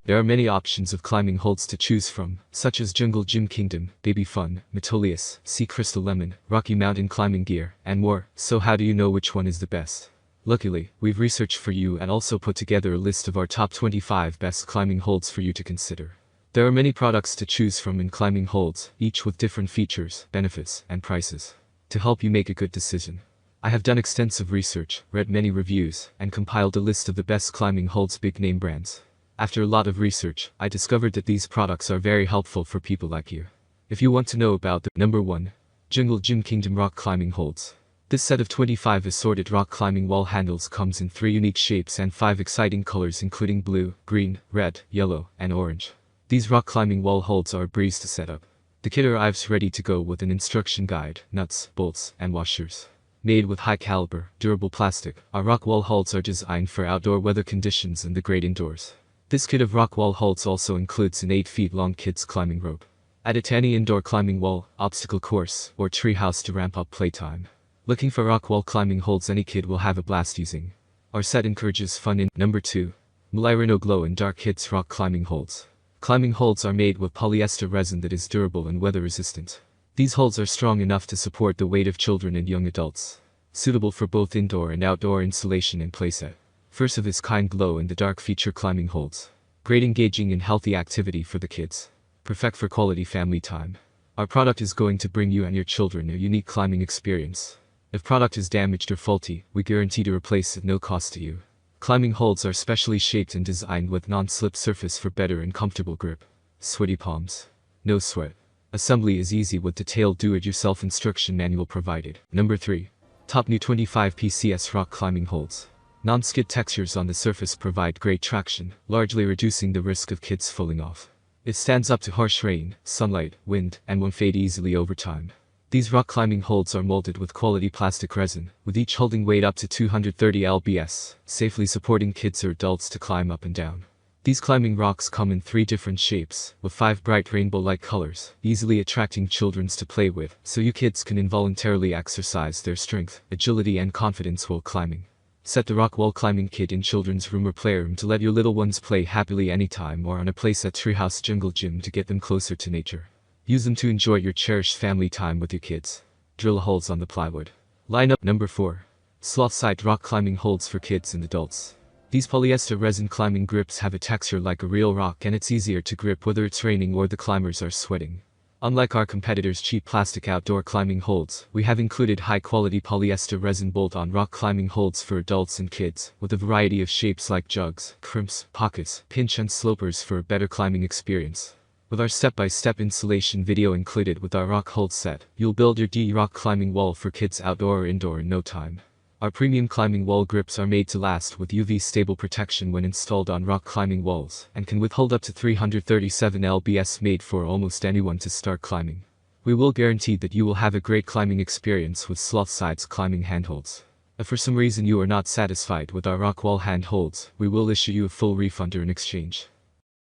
There are many options of climbing holds to choose from, such as Jungle Gym Kingdom, Baby Fun, Metolius, Sea Crystal Lemon, Rocky Mountain Climbing Gear, and more. So how do you know which one is the best? Luckily, we've researched for you and also put together a list of our top 25 best climbing holds for you to consider. There are many products to choose from in climbing holds, each with different features, benefits, and prices. To help you make a good decision, I have done extensive research, read many reviews, and compiled a list of the best climbing holds big name brands. After a lot of research, I discovered that these products are very helpful for people like you. If you want to know about the number 1, Jungle Gym Kingdom Rock Climbing Holds. This set of 25 assorted rock climbing wall handles comes in 3 unique shapes and 5 exciting colors including blue, green, red, yellow, and orange. These rock climbing wall holds are a breeze to set up. The kit arrives ready to go with an instruction guide, nuts, bolts, and washers. Made with high caliber, durable plastic, our rock wall holds are designed for outdoor weather conditions and the great indoors. This kit of rock wall holds also includes an 8 feet long kids climbing rope. Add it to any indoor climbing wall, obstacle course, or tree house to ramp up playtime. Looking for rock wall climbing holds any kid will have a blast using. Our set encourages fun in number 2. Milireno Glow in Dark Hits Rock Climbing Holds. Climbing holds are made with polyester resin that is durable and weather resistant. These holds are strong enough to support the weight of children and young adults. Suitable for both indoor and outdoor installation and playset. First of its kind glow in the dark feature climbing holds. Great engaging and healthy activity for the kids. Perfect for quality family time. Our product is going to bring you and your children a unique climbing experience. If product is damaged or faulty, we guarantee to replace at no cost to you. Climbing holds are specially shaped and designed with non-slip surface for better and comfortable grip. Sweaty palms. No sweat. Assembly is easy with detailed do-it-yourself instruction manual provided. Number 3. Top new 25 PCS rock climbing holds. Non-skid textures on the surface provide great traction, largely reducing the risk of kids falling off. It stands up to harsh rain, sunlight, wind, and won't fade easily over time. These rock climbing holds are molded with quality plastic resin, with each holding weight up to 230 lbs, safely supporting kids or adults to climb up and down. These climbing rocks come in 3 different shapes, with 5 bright rainbow-like colors, easily attracting children to play with, so you kids can involuntarily exercise their strength, agility and confidence while climbing. Set the rock wall climbing kit in children's room or playroom to let your little ones play happily anytime or on a place at Treehouse Jungle Gym to get them closer to nature. Use them to enjoy your cherished family time with your kids. Drill holes on the plywood. Line up. Number 4. Sloth Side Rock Climbing Holds for Kids and Adults. These polyester resin climbing grips have a texture like a real rock and it's easier to grip whether it's raining or the climbers are sweating. Unlike our competitors' cheap plastic outdoor climbing holds, we have included high-quality polyester resin bolt-on rock climbing holds for adults and kids, with a variety of shapes like jugs, crimps, pockets, pinch and slopers for a better climbing experience. With our step-by-step installation video included with our rock hold set, you'll build your rock climbing wall for kids outdoor or indoor in no time. Our premium climbing wall grips are made to last with UV stable protection when installed on rock climbing walls, and can withhold up to 337 lbs, made for almost anyone to start climbing. We will guarantee that you will have a great climbing experience with Sloth Sides climbing handholds. If for some reason you are not satisfied with our rock wall handholds, we will issue you a full refund or an exchange.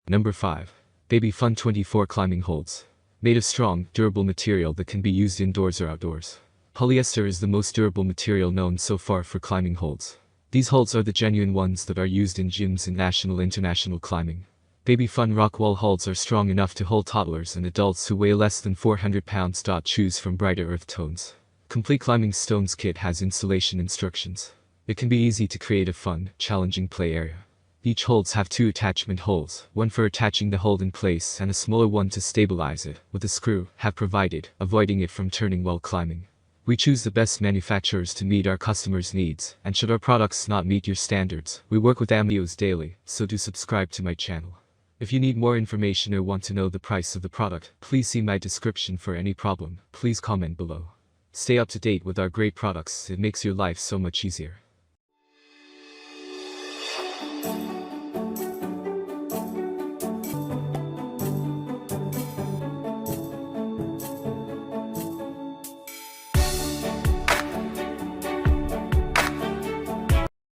Number 5. Baby Fun 24 Climbing Holds. Made of strong, durable material that can be used indoors or outdoors. Polyester is the most durable material known so far for climbing holds. These holds are the genuine ones that are used in gyms in national and international climbing. Baby Fun rock wall holds are strong enough to hold toddlers and adults who weigh less than 400 pounds. Choose from brighter earth tones. Complete Climbing Stones Kit has installation instructions. It can be easy to create a fun, challenging play area. Each holds have 2 attachment holes, one for attaching the hold in place and a smaller one to stabilize it, with a screw, have provided, avoiding it from turning while climbing. We choose the best manufacturers to meet our customers' needs, and should our products not meet your standards, we work with Amios daily, so do subscribe to my channel. If you need more information or want to know the price of the product, please see my description. For any problem, please comment below. Stay up to date with our great products, it makes your life so much easier.